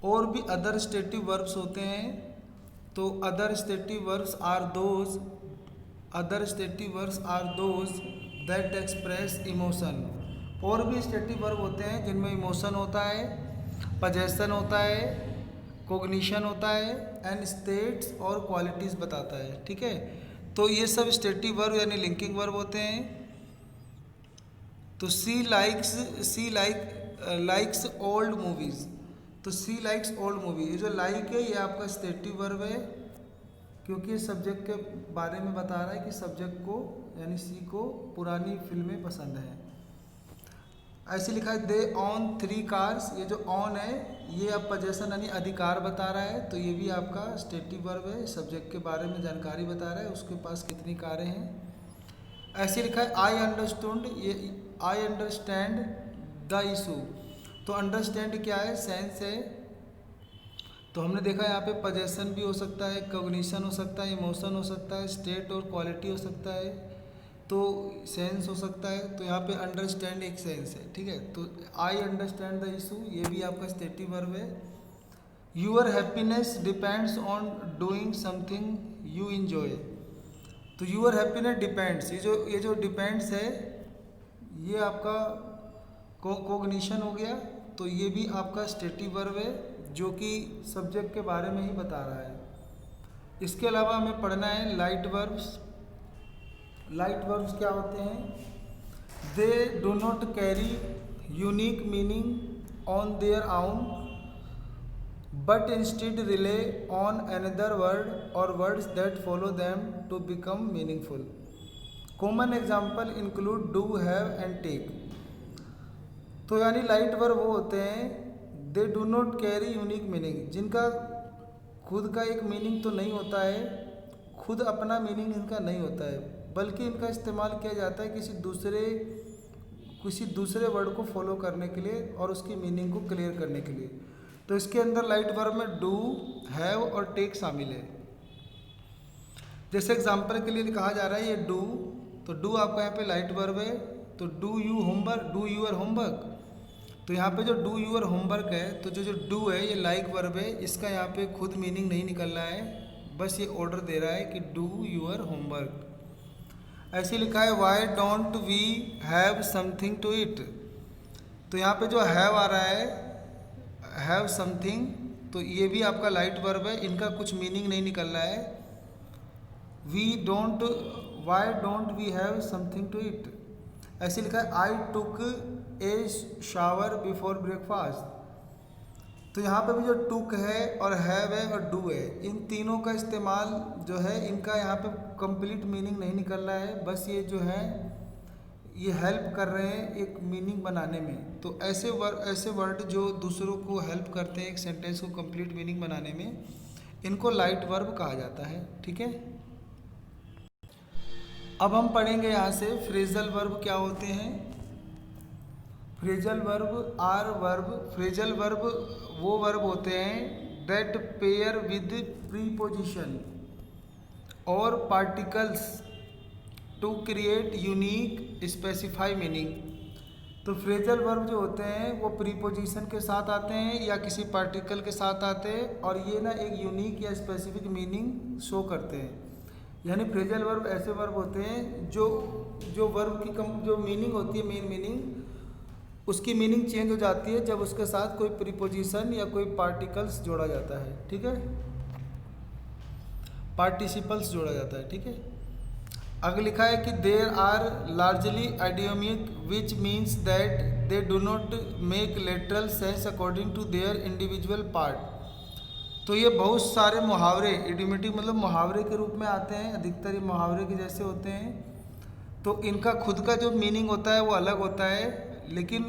और भी other stative verbs होते हैं। तो other stative verbs are those that express emotion. और भी स्टेटिव वर्ब होते हैं जिनमें इमोशन होता है, पजेशन होता है, कोग्निशन होता है एंड स्टेट्स और क्वालिटीज़ बताता है। ठीक है, तो ये सब स्टेटिव वर्ब यानी लिंकिंग वर्ब होते हैं। तो लाइक्स ओल्ड मूवीज़। तो सी लाइक्स ओल्ड मूवी, ये जो लाइक है ये आपका स्टेटिव वर्ब है, क्योंकि ये सब्जेक्ट के बारे में बता रहा है कि सब्जेक्ट को यानी सी को पुरानी फिल्में पसंद हैं। ऐसे लिखा है दे ऑन 3 कार्स, ये जो ऑन है ये अब पोजेशन यानी अधिकार बता रहा है, तो ये भी आपका स्टेटिव वर्ब है, सब्जेक्ट के बारे में जानकारी बता रहा है उसके पास कितनी कारें हैं। ऐसे लिखा है आई अंडरस्टैंड द इशू। तो अंडरस्टैंड क्या है, सेंस है। तो हमने देखा यहाँ पे पोजेशन भी हो सकता है, कॉग्निशन हो सकता है, इमोशन हो सकता है, स्टेट और क्वालिटी हो सकता है, तो सेंस हो सकता है। तो यहाँ पे अंडरस्टैंड एक सेंस है। ठीक है, तो आई अंडरस्टैंड द इशू ये भी आपका स्टेटिव वर्ब है। Your happiness depends on doing something you enjoy. तो यूअर हैप्पीनेस डिपेंड्स, ये जो डिपेंड्स है ये आपका कोग्निशन हो गया। तो ये भी आपका स्टेटिव वर्ब है जो कि सब्जेक्ट के बारे में ही बता रहा है। इसके अलावा हमें पढ़ना है लाइट वर्ब्स। लाइट वर्ब्स क्या होते हैं, they do not carry unique meaning on their own but instead rely on another word or words that follow them to become meaningful. Common example include do, have and take. तो यानी light verb वो होते हैं they do not carry unique meaning, जिनका खुद का एक meaning तो नहीं होता है, खुद अपना मीनिंग इनका नहीं होता है, बल्कि इनका इस्तेमाल किया जाता है किसी दूसरे वर्ड को फॉलो करने के लिए और उसकी मीनिंग को क्लियर करने के लिए। तो इसके अंदर लाइट वर्ब में डू, हैव और टेक शामिल है। जैसे एग्जांपल के लिए कहा जा रहा है ये डू, तो डू आपका यहाँ पे लाइट वर्ब है। तो डू यूअर होमवर्क, तो यहाँ पे जो डू यूअर होमवर्क है, तो जो डू है ये लाइक वर्ब है, इसका यहाँ पे खुद मीनिंग नहीं निकल रहा है, बस ये ऑर्डर दे रहा है कि डू यूअर होमवर्क। ऐसे लिखा है why don't we have something to it. तो यहाँ पे जो हैव आ रहा है, हैव समथिंग, तो ये भी आपका लाइट वर्ब है, इनका कुछ मीनिंग नहीं निकल रहा है। Why don't we have something to it. ऐसे लिखा है I took a shower before breakfast. तो यहाँ पे भी जो टुक है और हैव है और डू है, इन तीनों का इस्तेमाल जो है इनका यहाँ पे कंप्लीट मीनिंग नहीं निकल रहा है, बस ये जो है ये हेल्प कर रहे हैं एक मीनिंग बनाने में। तो ऐसे वर्ड जो दूसरों को हेल्प करते हैं एक सेंटेंस को कंप्लीट मीनिंग बनाने में, इनको लाइट वर्ब कहा जाता है। ठीक है, अब हम पढ़ेंगे यहाँ से फ्रेजल वर्ब क्या होते हैं। फ्रेजल वर्ब वो वर्ब होते हैं दैट पेयर विद प्रीपोजिशन और particles to create unique specify meaning. तो फ्रेजल वर्ब जो होते हैं वो प्रीपोजिशन के साथ आते हैं या किसी पार्टिकल के साथ आते हैं और ये ना एक यूनिक या स्पेसिफिक मीनिंग शो करते हैं। यानी फ्रेजल वर्ब ऐसे वर्ब होते हैं जो वर्ब की जो मीनिंग होती है, मेन मीनिंग, उसकी मीनिंग चेंज हो जाती है जब उसके साथ कोई प्रीपोजिशन या कोई पार्टिकल्स जोड़ा जाता है। ठीक है, पार्टिसिपल्स जोड़ा जाता है। ठीक है, आगे लिखा है कि there are largely idiomatic which means that they do not make literal sense according to their individual part. तो ये बहुत सारे मुहावरे, इडियोमेटिक मतलब मुहावरे के रूप में आते हैं, अधिकतर ये मुहावरे के जैसे होते हैं। तो इनका खुद का जो मीनिंग होता है वो अलग होता है, लेकिन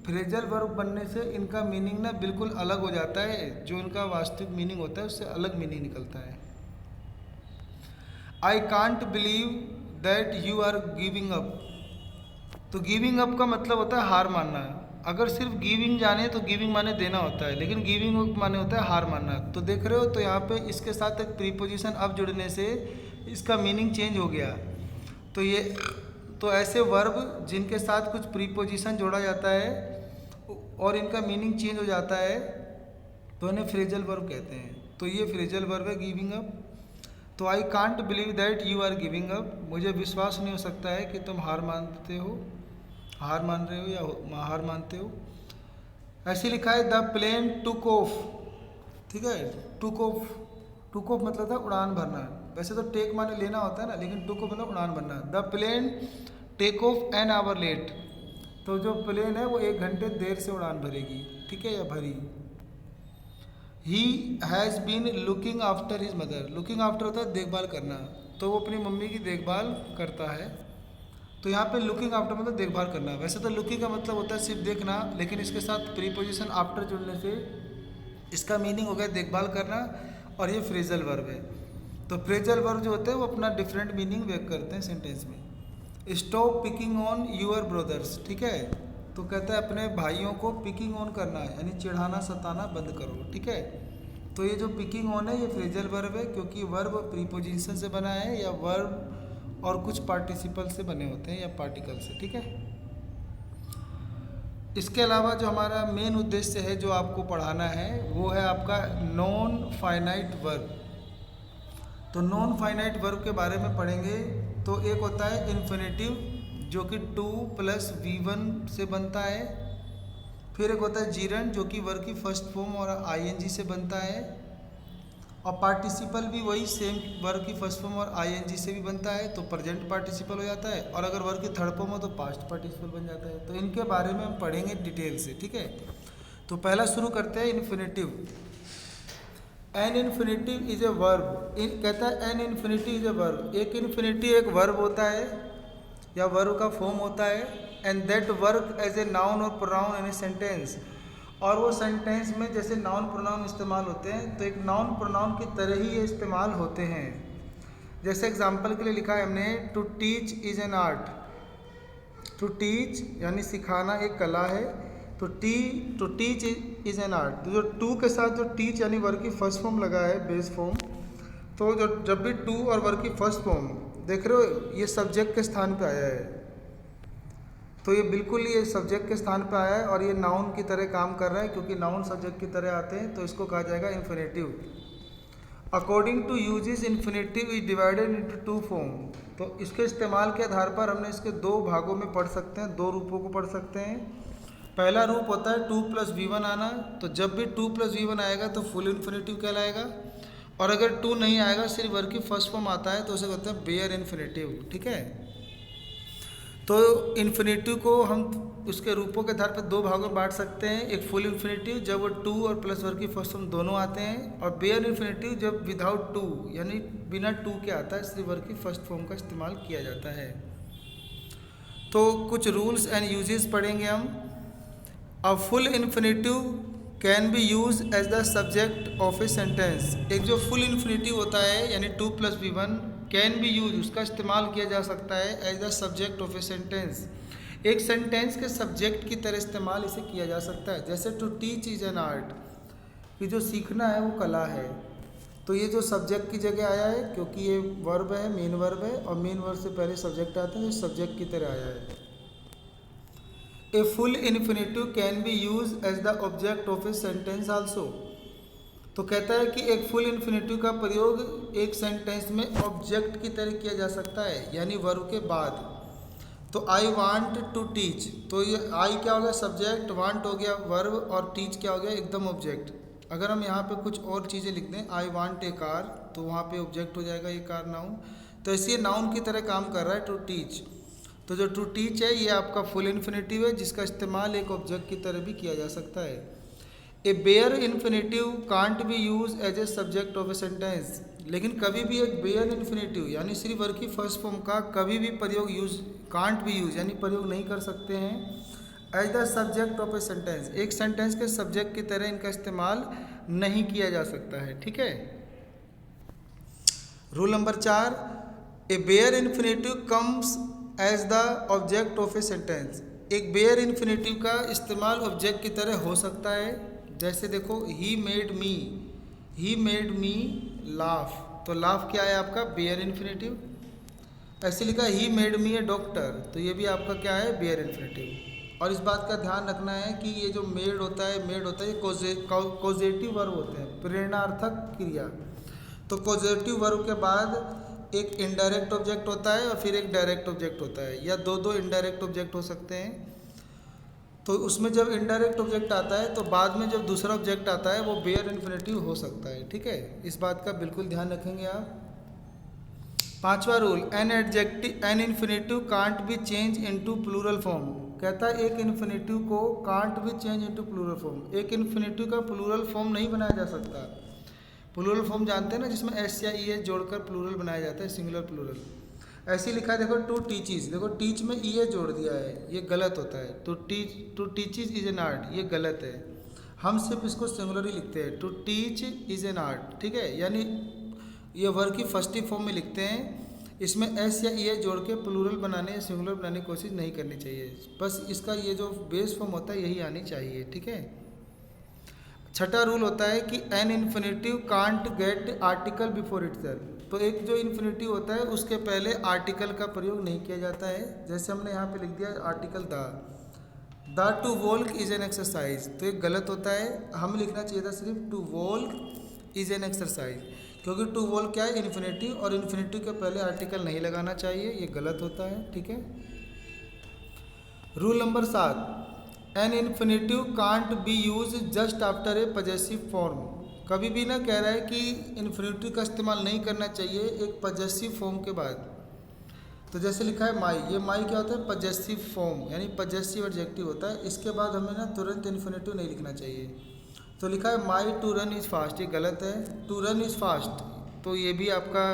फ्रेजल वर्ब बनने से इनका मीनिंग ना बिल्कुल अलग हो जाता है, जो इनका वास्तविक मीनिंग होता है उससे अलग मीनिंग निकलता है। I can't believe that you are giving up. तो गिविंग अप का मतलब होता है हार मानना। अगर सिर्फ गिविंग जाने तो गिविंग माने देना होता है, लेकिन गिविंग माने होता है हार मानना। तो देख रहे हो, तो यहाँ पे इसके साथ एक प्रीपोजिशन अब जुड़ने से इसका मीनिंग चेंज हो गया। तो ऐसे वर्ब जिनके साथ कुछ प्रीपोजिशन जोड़ा जाता है और इनका मीनिंग चेंज हो जाता है, तो इन्हें फ्रेजल वर्ब कहते हैं। तो ये फ्रेजल वर्ब है गिविंग अप। तो I can't believe that you are giving up, मुझे विश्वास नहीं हो सकता है कि तुम हार मानते हो, हार मान रहे हो या हार मानते हो। ऐसे लिखा है द प्लेन टुक ऑफ, ठीक है। टुक ऑफ, टुक ऑफ मतलब था उड़ान भरना। वैसे तो टेक माने लेना होता है ना, लेकिन टुक ऑफ मतलब उड़ान भरना। The plane take off an hour late, तो जो प्लेन है वो 1 घंटे देर से उड़ान भरेगी, ठीक है, या भरी। He has been looking after his mother, looking after होता है देखभाल करना, तो वो अपनी मम्मी की देखभाल करता है। तो यहाँ पे लुकिंग आफ्टर मतलब देखभाल करना। वैसे तो लुकिंग का मतलब होता है सिर्फ देखना, लेकिन इसके साथ प्रीपोजिशन आफ्टर जुड़ने से इसका मीनिंग हो गया देखभाल करना, और ये फ्रेजल वर्ब है। तो फ्रेजल वर्ब जो होते हैं वो अपना डिफरेंट मीनिंग व्यक्त करते हैं सेंटेंस में। Stop picking on your brothers, ठीक है। तो कहता है अपने भाइयों को पिकिंग ऑन करना है, यानी चिढ़ाना सताना बंद करो, ठीक है। तो ये जो पिकिंग ऑन है ये फ्रेजल वर्ब है, क्योंकि वर्ब प्रीपोजिशन से बना है या वर्ब और कुछ पार्टिसिपल से बने होते हैं या पार्टिकल से, ठीक है। इसके अलावा जो हमारा मेन उद्देश्य है जो आपको पढ़ाना है वो है आपका नॉन फाइनाइट वर्ब। तो नॉन फाइनाइट वर्ब के बारे में पढ़ेंगे। तो एक होता है इन्फिनेटिव जो कि 2 + V1 से बनता है। फिर एक होता है जीरंड जो कि वर्ब की फर्स्ट फॉर्म और ING से बनता है। और पार्टिसिपल भी वही सेम वर्ब की फर्स्ट फॉर्म और ING से भी बनता है, तो प्रेजेंट पार्टिसिपल हो जाता है। और अगर वर्ब की थर्ड फॉर्म हो तो पास्ट पार्टिसिपल बन जाता है। तो इनके बारे में हम पढ़ेंगे डिटेल से, ठीक है। तो पहला शुरू करते हैं infinitive. An infinitive is a verb, कहता है an infinitive is a verb, एक इन्फिनेटिव एक वर्ब होता है या वर्ब का फॉर्म होता है। And that work as a noun और प्रोनाउन इन ए सेंटेंस, और वो सेंटेंस में जैसे नाउन प्रोनाउन इस्तेमाल होते हैं तो एक नाउन प्रोनाउन की तरह ही ये इस्तेमाल होते हैं। जैसे एग्जांपल के लिए लिखा है हमने to teach is an art, to teach यानी सिखाना एक कला है। तो to teach is an art, तो जो टू के साथ जो टीच यानी वर्ब की फर्स्ट फॉर्म लगा है बेस फॉर्म, तो जो जब भी टू और वर्ब की फर्स्ट फॉर्म देख रहे हो ये सब्जेक्ट के स्थान पे आया है, तो ये बिल्कुल ये सब्जेक्ट के स्थान पे आया है और ये नाउन की तरह काम कर रहा है, क्योंकि नाउन सब्जेक्ट की तरह आते हैं, तो इसको कहा जाएगा infinitive. According to uses infinitive is divided into 2 form. तो इसके इस्तेमाल के आधार पर हमने इसके 2 भागों में पढ़ सकते हैं, 2 रूपों को पढ़ सकते हैं। पहला रूप होता है 2 + V1 आना, तो जब भी 2 + V1 आएगा तो फुल इन्फिनेटिव कहलाएगा। और अगर 2 नहीं आएगा सिर्फ वर्ब की फर्स्ट फॉर्म आता है तो उसे कहते हैं बेयर इन्फिनेटिव, ठीक है। तो इन्फिनेटिव को हम उसके रूपों के आधार पर 2 भागों में बांट सकते हैं। एक फुल इन्फिनेटिव जब वो 2 और प्लस वर्ब की फर्स्ट फॉर्म दोनों आते हैं, और बेयर इन्फिनेटिव जब विदाउट 2 यानी बिना 2 के आता है, सिर्फ वर्ब की फर्स्ट फॉर्म का इस्तेमाल किया जाता है। तो कुछ रूल्स एंड यूजेस पढ़ेंगे हम। A full infinitive can be use as the subject of a sentence. एक जो फुल इन्फिनेटिव होता है यानी 2 + V1 कैन बी यूज, उसका इस्तेमाल किया जा सकता है as the subject of a sentence, एक सेंटेंस के सब्जेक्ट की तरह इस्तेमाल इसे किया जा सकता है। जैसे to teach is an art, कि जो सीखना है वो कला है, तो ये जो सब्जेक्ट की जगह आया है क्योंकि ये वर्ब है, मेन वर्ब है, और मेन वर्ब से पहले सब्जेक्ट आता है, तो सब्जेक्ट की तरह आया है। A full infinitive can be use as the object of a sentence also. तो कहता है कि एक फुल इन्फिनेटिव का प्रयोग एक सेंटेंस में ऑब्जेक्ट की तरह किया जा सकता है, यानी वर्ब के बाद। तो आई वांट टू टीच, तो ये आई क्या हो गया सब्जेक्ट, वांट हो गया वर्ब, और टीच क्या हो गया एकदम ऑब्जेक्ट। अगर हम यहाँ पे कुछ और चीज़ें लिख दें, आई वांट ए कार, तो वहाँ पे ऑब्जेक्ट हो जाएगा ये कार नाउन। तो ऐसे नाउन की तरह काम कर रहा है टू टीच। तो जो टू टीच है ये आपका फुल इन्फिनेटिव है, जिसका इस्तेमाल एक ऑब्जेक्ट की तरह भी किया जा सकता है। A bare infinitive can't be use as a subject of a sentence, लेकिन कभी भी एक बेयर इन्फिनेटिव यानी सिर्फ वर्ब की फर्स्ट फॉर्म का कभी भी प्रयोग यूज, कांट बी यूज यानी प्रयोग नहीं कर सकते हैं as the subject of a sentence, एक सेंटेंस के सब्जेक्ट की तरह इनका इस्तेमाल नहीं किया जा सकता है, ठीक है। Rule number 4, a bare infinitive comes as the object of a sentence. एक बेयर इन्फिनेटिव का इस्तेमाल ऑब्जेक्ट की तरह हो सकता है। जैसे देखो ही मेड मी लाफ, तो लाफ क्या है आपका बेयर इन्फिनेटिव। ऐसे लिखा he made me A doctor, तो ये भी आपका क्या है बेयर इन्फिनेटिव। और इस बात का ध्यान रखना है कि ये जो मेड होता है ये कॉजेटिव वर्ब होते हैं, प्रेरणार्थक क्रिया। तो कॉजेटिव वर्ब के बाद एक इनडायरेक्ट ऑब्जेक्ट होता है और फिर एक डायरेक्ट ऑब्जेक्ट होता है, या दो इनडायरेक्ट ऑब्जेक्ट हो सकते हैं। तो उसमें जब इनडायरेक्ट ऑब्जेक्ट आता है तो बाद में जब दूसरा ऑब्जेक्ट आता है वो बेयर इन्फिनेटिव हो सकता है, ठीक है। इस बात का बिल्कुल ध्यान रखेंगे आप। पांचवा rule, an infinitive can't be change into plural form. कहता है एक इन्फिनेटिव को can't be change into plural form, एक इन्फिनेटिव का प्लूरल फॉर्म नहीं बनाया जा सकता। प्लूरल फॉर्म जानते हैं ना, जिसमें एस या ई एस जोड़कर प्लूरल बनाया जाता है, सिंगुलर प्लूरल। ऐसे ही लिखा है, देखो टू टीचीज, देखो टीच में ई एस जोड़ दिया है, ये गलत होता है। टू टीचीज इज एन आर्ट, ये गलत है। हम सिर्फ इसको सिंगुलर ही लिखते हैं, to teach is an art, ठीक है। यानी ये वर्ग की फर्स्ट फॉर्म में लिखते हैं, इसमें एस या ई एस जोड़ के प्लूरल बनाने या सिंगुलर बनाने की कोशिश नहीं करनी चाहिए। बस इसका ये जो बेस फॉर्म होता है यही आनी चाहिए, ठीक है। छठा रूल होता है कि an infinitive can't get article before itself. तो एक जो इन्फिनेटिव होता है उसके पहले आर्टिकल का प्रयोग नहीं किया जाता है। जैसे हमने यहाँ पे लिख दिया article the two walk is an exercise, तो ये गलत होता है। हमें लिखना चाहिए था सिर्फ to walk is an exercise, क्योंकि टू वॉल्क क्या है, इन्फिनेटिव, और इन्फिनेटिव के पहले आर्टिकल नहीं लगाना चाहिए, ये गलत होता है, ठीक है। Rule number 7, an infinitive can't be use just after a possessive form. कभी भी ना कह रहा है कि इन्फिनेटिव का इस्तेमाल नहीं करना चाहिए एक पजेसिव फॉर्म के बाद। तो जैसे लिखा है माई, ये माई क्या होता है, पजेसिव फॉर्म, यानी पजेसिव एडजेक्टिव होता है। इसके बाद हमें ना तुरंत इन्फिनेटिव नहीं लिखना चाहिए। तो लिखा है माई टू रन इज़ फास्ट, ये गलत है। टू रन इज़ फास्ट, तो ये भी आपका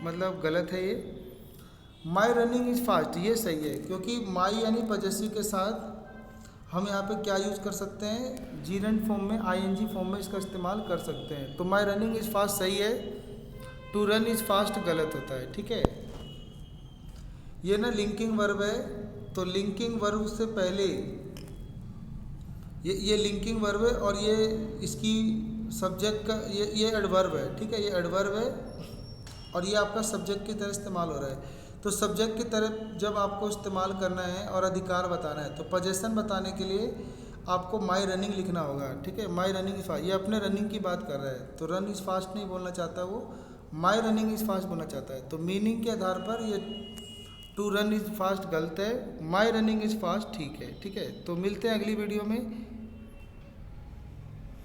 मतलब गलत है। ये माई रनिंग इज़ फास्ट, ये सही है, क्योंकि माई यानी पजेसिव के साथ हम यहाँ पे क्या यूज़ कर सकते हैं, जीरेंट फॉर्म में, आईएनजी फॉर्म में इसका इस्तेमाल कर सकते हैं। तो माई रनिंग इज़ फास्ट सही है, टू रन इज़ फास्ट गलत होता है, ठीक है। ये ना लिंकिंग वर्ब है, तो लिंकिंग वर्ब से पहले ये लिंकिंग वर्ब है, और ये इसकी सब्जेक्ट का ये एडवर्ब है, ठीक है। ये एडवर्ब है और ये आपका सब्जेक्ट की तरह इस्तेमाल हो रहा है। तो सब्जेक्ट की तरह जब आपको इस्तेमाल करना है और अधिकार बताना है, तो पोजीशन बताने के लिए आपको माई रनिंग लिखना होगा, ठीक है। माई रनिंग इज़ फास्ट, ये अपने रनिंग की बात कर रहा है, तो रन इज़ फास्ट नहीं बोलना चाहता वो, माई रनिंग इज़ फास्ट बोलना चाहता है। तो मीनिंग के आधार पर ये टू रन इज़ फास्ट गलत है, माई रनिंग इज़ फास्ट ठीक है, ठीक है। तो मिलते हैं अगली वीडियो में।